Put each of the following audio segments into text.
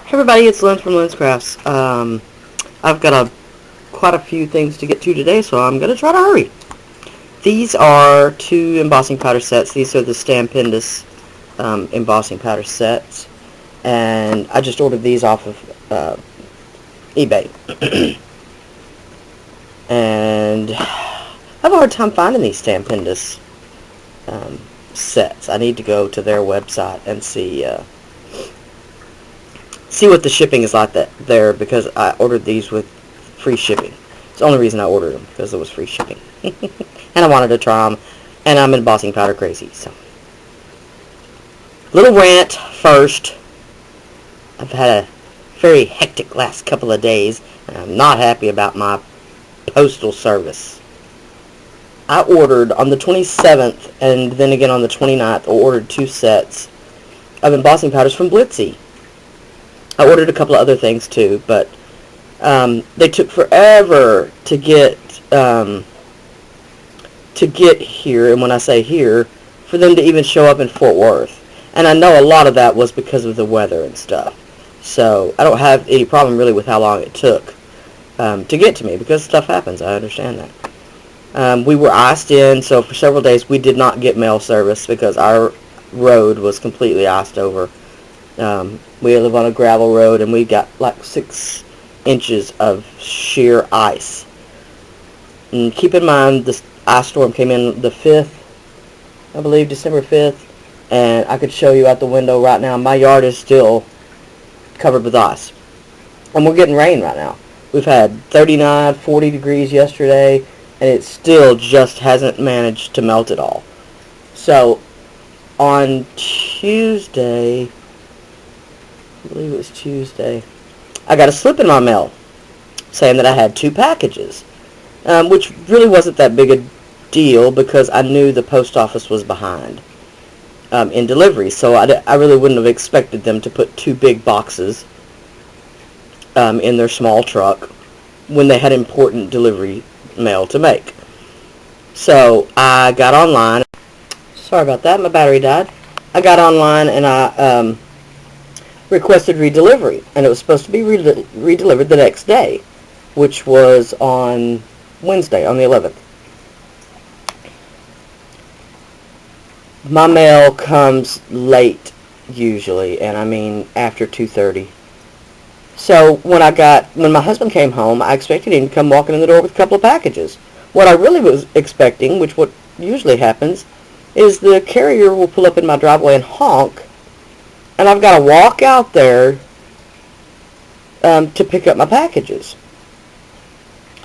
Hey everybody, it's Lyn from Lyn's Crafts. I've got quite a few things to get to today, so I'm going to try to hurry. These are two embossing powder sets. These are the Stampendous embossing powder sets, and I just ordered these off of eBay. And I have a hard time finding these Stampendous sets. I need to go to their website and see what the shipping is like there, because I ordered these with free shipping. It's the only reason I ordered them, because it was free shipping. And I wanted to try them, and I'm embossing powder crazy. So, little rant first. I've had a very hectic last couple of days, and I'm not happy about my postal service. I ordered on the 27th, and then again on the 29th, I ordered two sets of embossing powders from Blitzy. I ordered a couple of other things too, but they took forever to get here. And when I say here, for them to even show up in Fort Worth. And I know a lot of that was because of the weather and stuff. So I don't have any problem really with how long it took to get to me, because stuff happens. I understand that. We were iced in, so for several days we did not get mail service because our road was completely iced over. We live on a gravel road, and we got like 6 inches of sheer ice. And keep in mind, this ice storm came in the 5th, I believe, December 5th, and I could show you out the window right now. My yard is still covered with ice, and we're getting rain right now. We've had 39, 40 degrees yesterday, and it still just hasn't managed to melt at all. So, on Tuesday, I believe it was Tuesday, I got a slip in my mail saying that I had 2 packages, which really wasn't that big a deal because I knew the post office was behind in delivery, so I really wouldn't have expected them to put 2 big boxes in their small truck when they had important delivery mail to make. So I got online. Sorry about that, my battery died. I got online and I requested redelivery, and it was supposed to be redelivered the next day, which was on Wednesday, on the 11th. My mail comes late usually, and I mean after 2:30. So when my husband came home, I expected him to come walking in the door with a couple of packages. What I really was expecting, which what usually happens, is the carrier will pull up in my driveway and honk, and I've got to walk out there to pick up my packages.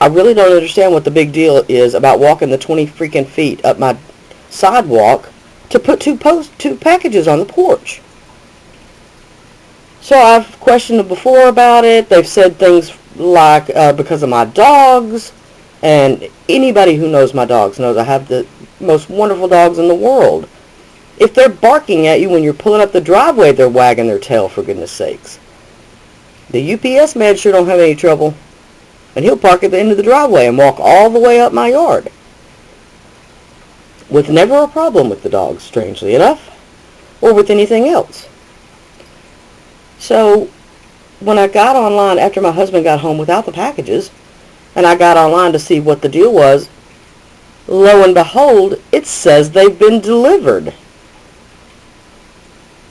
I really don't understand what the big deal is about walking the 20 freaking feet up my sidewalk to put two packages on the porch. So I've questioned them before about it. They've said things like because of my dogs, and anybody who knows my dogs knows I have the most wonderful dogs in the world. If they're barking at you when you're pulling up the driveway, they're wagging their tail, for goodness sakes. The UPS man sure don't have any trouble. And he'll park at the end of the driveway and walk all the way up my yard. With never a problem with the dogs, strangely enough. Or with anything else. So, when I got online after my husband got home without the packages, and I got online to see what the deal was, lo and behold, it says they've been delivered.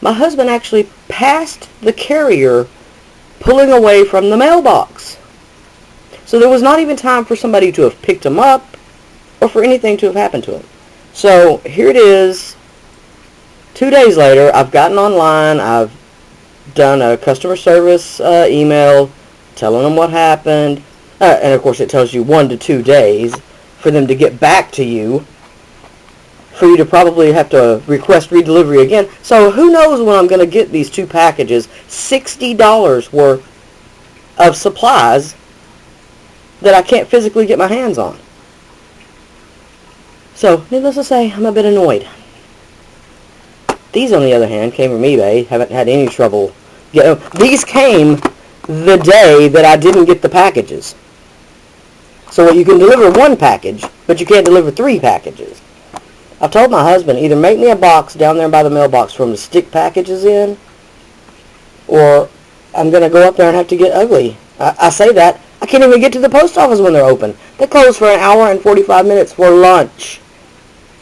My husband actually passed the carrier pulling away from the mailbox. So there was not even time for somebody to have picked him up or for anything to have happened to him. So here it is, 2 days later. I've gotten online. I've done a customer service email telling them what happened. And of course it tells you 1 to 2 days for them to get back to you, for you to probably have to request redelivery again. So who knows when I'm going to get these 2 packages, $60 worth of supplies that I can't physically get my hands on. So, needless to say, I'm a bit annoyed. These, on the other hand, came from eBay. Haven't had any trouble getting them. These came the day that I didn't get the packages. So you can deliver 1 package, but you can't deliver 3 packages. I've told my husband, either make me a box down there by the mailbox for him to stick packages in, or I'm going to go up there and have to get ugly. I say that. I can't even get to the post office when they're open. They close for an hour and 45 minutes for lunch.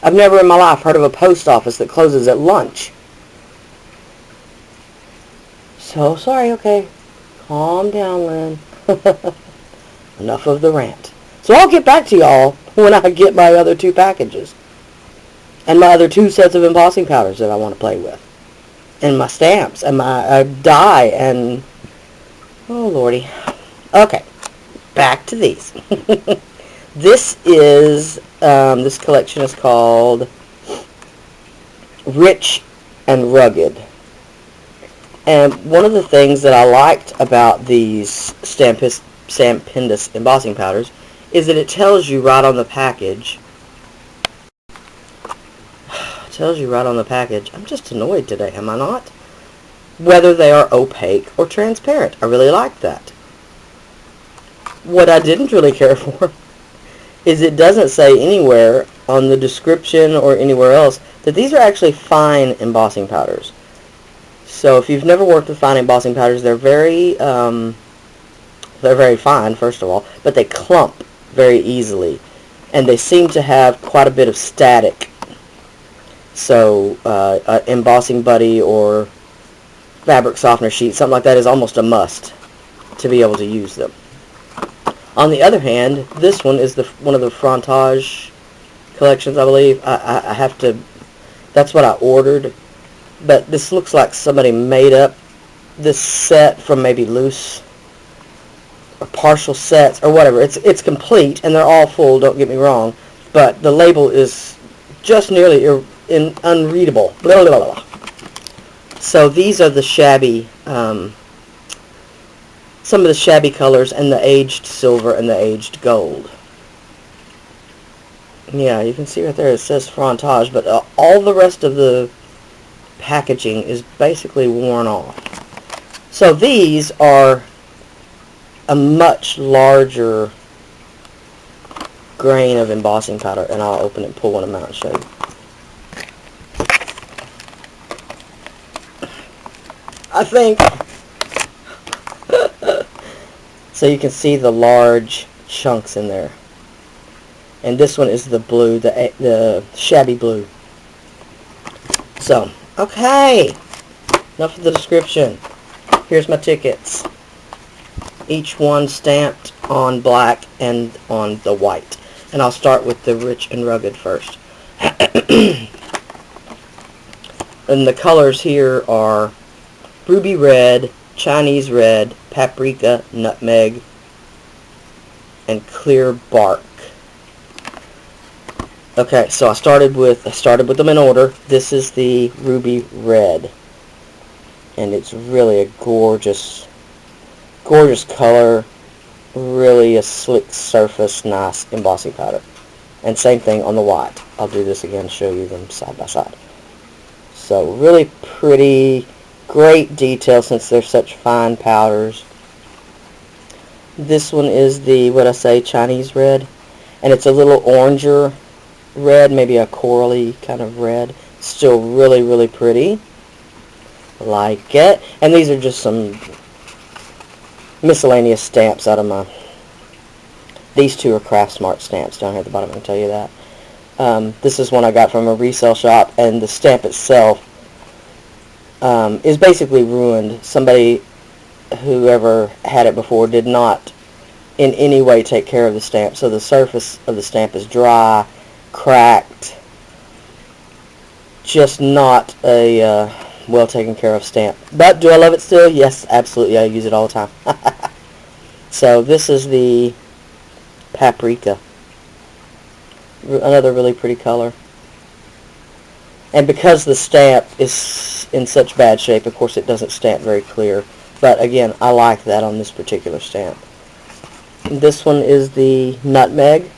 I've never in my life heard of a post office that closes at lunch. So, sorry, okay. Calm down, Lyn. Enough of the rant. So I'll get back to y'all when I get my other 2 packages. And my other 2 sets of embossing powders that I want to play with. And my stamps. And my dye. And, oh, lordy. Okay. Back to these. This is, this collection is called Rich and Rugged. And one of the things that I liked about these Stampendous embossing powders is that it tells you right on the package. I'm just annoyed today, am I not? Whether they are opaque or transparent. I really like that. What I didn't really care for is it doesn't say anywhere on the description or anywhere else that these are actually fine embossing powders. So if you've never worked with fine embossing powders, they're very fine, first of all, but they clump very easily, and they seem to have quite a bit of static. So embossing buddy or fabric softener sheet, something like that, is almost a must to be able to use them. On the other hand, this one is one of the Frontage collections, I believe. I have to, that's what I ordered. But this looks like somebody made up this set from maybe loose or partial sets or whatever. It's complete, and they're all full, don't get me wrong. But the label is just nearly unreadable. Blah, blah, blah. So these are the shabby, some of the shabby colors, and the aged silver and the aged gold. Yeah, you can see right there it says Frontage, but all the rest of the packaging is basically worn off. So these are a much larger grain of embossing powder, and I'll open it and pull one of them out and show you. I think so you can see the large chunks in there. And this one is the blue, the shabby blue. So, okay, enough of the description. Here's my tickets. Each one stamped on black and on the white. And I'll start with the Rich and Rugged first. And the colors here are ruby red, Chinese red, paprika, nutmeg, and clear bark. Okay, so I started with them in order. This is the ruby red, and it's really a gorgeous color. Really a slick surface, nice embossing powder. And same thing on the white. I'll do this again, show you them side by side. So really pretty, great detail since they're such fine powders. This one is the, Chinese red, and it's a little oranger red, maybe a corally kind of red. Still really, really pretty. Like it. And these are just some miscellaneous stamps out of my... These two are Craft Smart stamps down here at the bottom, I can tell you that. This is one I got from a resale shop, and the stamp itself is basically ruined. Somebody, whoever had it before, did not in any way take care of the stamp, so the surface of the stamp is dry, cracked, just not a well taken care of stamp. But do I love it still? Yes, absolutely. I use it all the time. So this is the paprika, another really pretty color. And because the stamp is in such bad shape, of course it doesn't stamp very clear. But again, I like that on this particular stamp. This one is the nutmeg.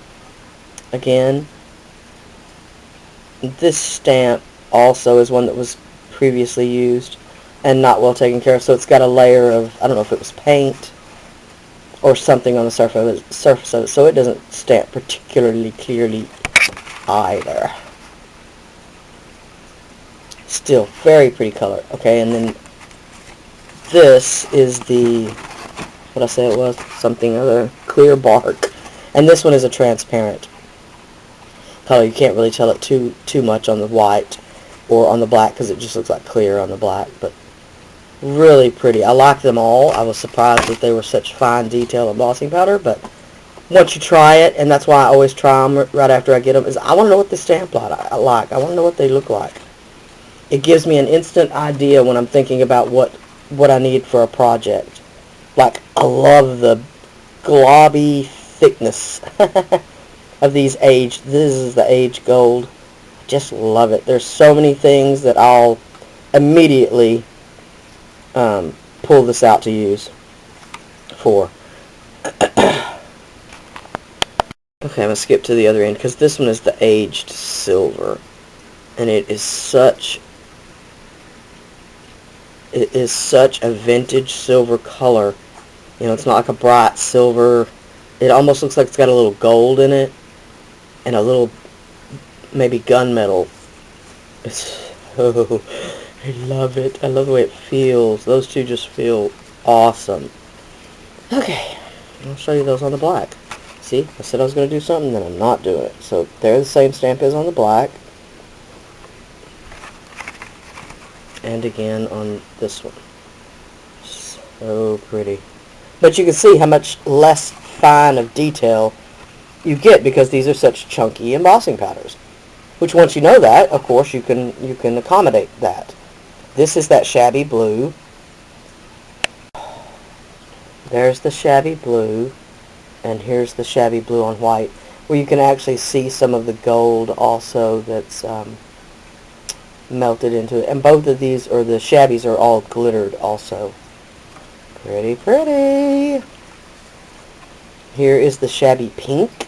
Again, this stamp also is one that was previously used and not well taken care of. So it's got a layer of, I don't know if it was paint or something on the surface of it, so it doesn't stamp particularly clearly either. Still very pretty color. Okay, and then this is the, what I say it was? Something other, clear bark. And this one is a transparent color. You can't really tell it too much on the white or on the black because it just looks like clear on the black. But really pretty. I like them all. I was surprised that they were such fine detail embossing powder, but once you try it, and that's why I always try them right after I get them, is I want to know what the stamp I like. I want to know what they look like. It gives me an instant idea when I'm thinking about what I need for a project. Like, I love the globby thickness of these aged. This is the aged gold. I just love it. There's so many things that I'll immediately pull this out to use for. Okay, I'm going to skip to the other end because this one is the aged silver. And it is such a vintage silver color. You know, it's not like a bright silver. It almost looks like it's got a little gold in it and a little maybe gunmetal. Oh, I love it. I love the way it feels. Those two just feel awesome. Okay, I'll show you those on the black. See, I said I was going to do something, then I'm not doing it. So they're the same stamp as on the black. And again on this one. So pretty. But you can see how much less fine of detail you get because these are such chunky embossing powders. Which once you know that, of course, you can accommodate that. This is that shabby blue. There's the shabby blue. And here's the shabby blue on white, where you can actually see some of the gold also that's melted into it. And both of these, or the shabbies, are all glittered also. Pretty, pretty. Here is the shabby pink.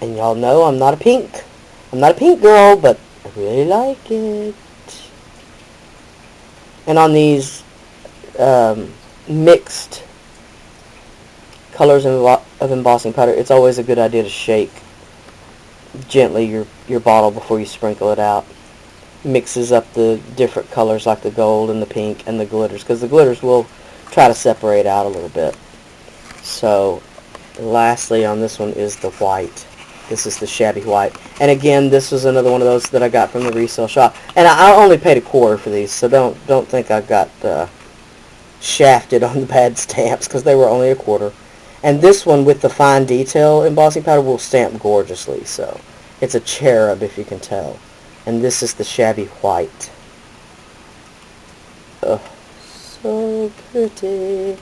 And y'all know I'm not a pink girl, but I really like it. And on these mixed colors of embossing powder, it's always a good idea to shake gently your bottle before you sprinkle it out. Mixes up the different colors like the gold and the pink and the glitters, because the glitters will try to separate out a little bit. So lastly on this one is the white. This is the shabby white. And again, this was another one of those that I got from the resale shop. And I only paid $1 for these, so don't think I got shafted on the bad stamps, because they were only $1. And this one with the fine detail embossing powder will stamp gorgeously, so it's a cherub if you can tell. And this is the shabby white. Oh, so pretty.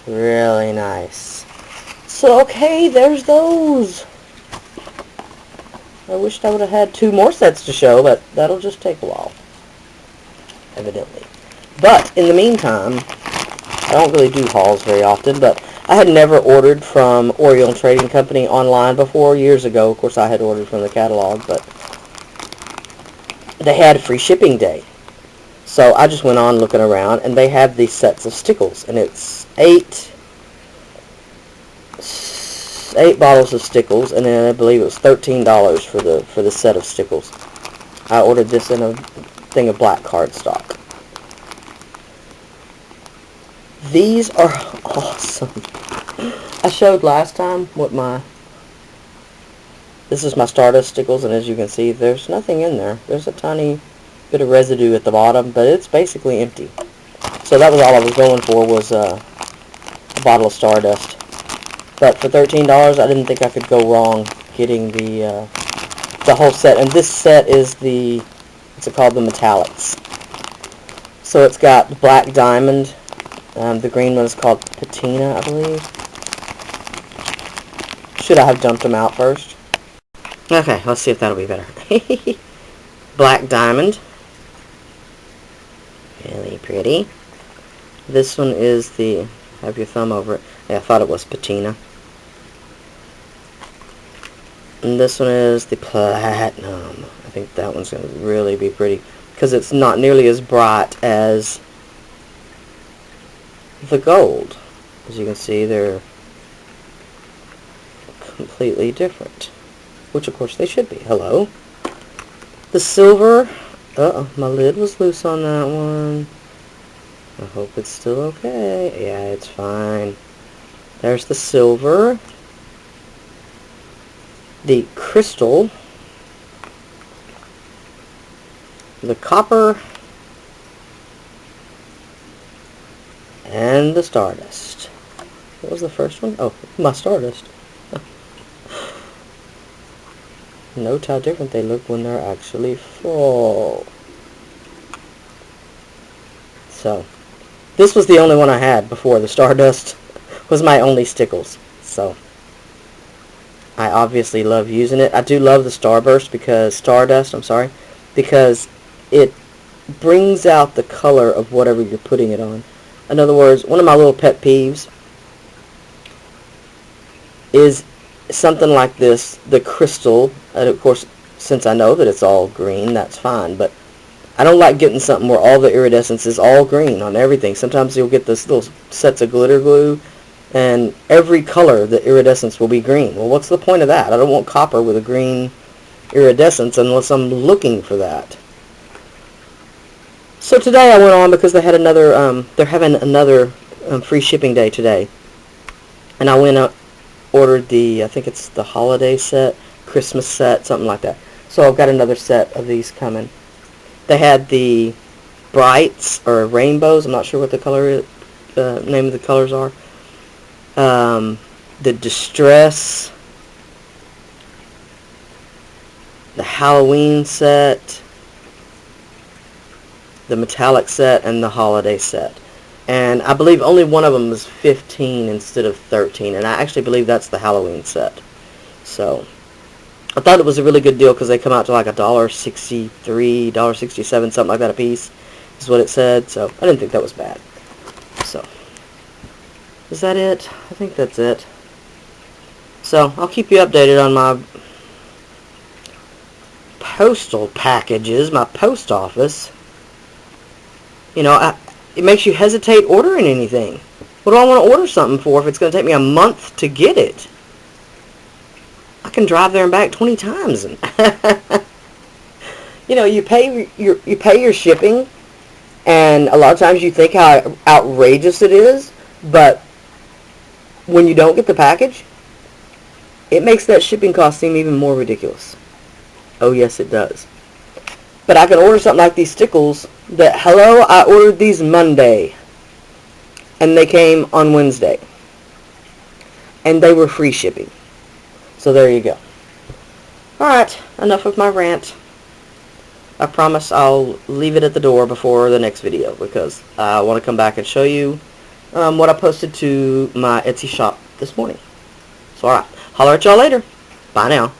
Really nice. So, okay, there's those. I wished I would have had 2 more sets to show, but that'll just take a while, evidently. But, in the meantime, I don't really do hauls very often, but I had never ordered from Oriole Trading Company online before, years ago. Of course, I had ordered from the catalog, but they had free shipping day. So I just went on looking around, and they have these sets of stickles, and it's 8 bottles of stickles, and then I believe it was $13 for the set of stickles. I ordered this in a thing of black cardstock. These are awesome. I showed last time this is my Stardust stickles, and as you can see, there's nothing in there. There's a tiny bit of residue at the bottom, but it's basically empty. So that was all I was going for, was a bottle of Stardust. But for $13, I didn't think I could go wrong getting the whole set. And this set is what's it called, the metallics. So it's got black diamond. The green one is called patina, I believe. Should I have dumped them out first? Okay, let's see if that'll be better. Black diamond. Really pretty. This one is the, have your thumb over it. Yeah, I thought it was patina. And this one is the platinum. I think that one's going to really be pretty, because it's not nearly as bright as the gold. As you can see, they're completely different, which of course they should be. Hello. The silver, Uh-oh, my lid was loose on that one. I hope it's still okay. Yeah, it's fine. There's the silver. The crystal. The copper. And the stardust. What was the first one? Oh, my stardust. Note how different they look when they're actually full. So, this was the only one I had before. The stardust was my only stickles. So, I obviously love using it. I do love the stardust because it brings out the color of whatever you're putting it on. In other words, one of my little pet peeves is something like this, the crystal. And of course, since I know that it's all green, that's fine, but I don't like getting something where all the iridescence is all green on everything. Sometimes you'll get this little sets of glitter glue, and every color, the iridescence will be green. Well, what's the point of that? I don't want copper with a green iridescence unless I'm looking for that. So today I went on because they had another, they're having another free shipping day today. And I went up, ordered the, I think it's the holiday set, Christmas set, something like that. So I've got another set of these coming. They had the brights or rainbows. I'm not sure what the color is, name of the colors are. The distress, the Halloween set, the metallic set, and the holiday set. And I believe only one of them is 15 instead of 13, and I actually believe that's the Halloween set. So I thought it was a really good deal because they come out to like $1.63, $1.67, something like that a piece, is what it said. So I didn't think that was bad. So is that it? I think that's it. So I'll keep you updated on my postal packages, my post office. You know, it makes you hesitate ordering anything. What do I want to order something for if it's going to take me a month to get it? I can drive there and back 20 times. And you know, you pay your shipping, and a lot of times you think how outrageous it is, but when you don't get the package, it makes that shipping cost seem even more ridiculous. Oh yes, it does. But I can order something like these stickles that, hello, I ordered these Monday, and they came on Wednesday, and they were free shipping. So there you go. Alright, enough of my rant. I promise I'll leave it at the door before the next video, because I want to come back and show you what I posted to my Etsy shop this morning. So alright, holler at y'all later. Bye now.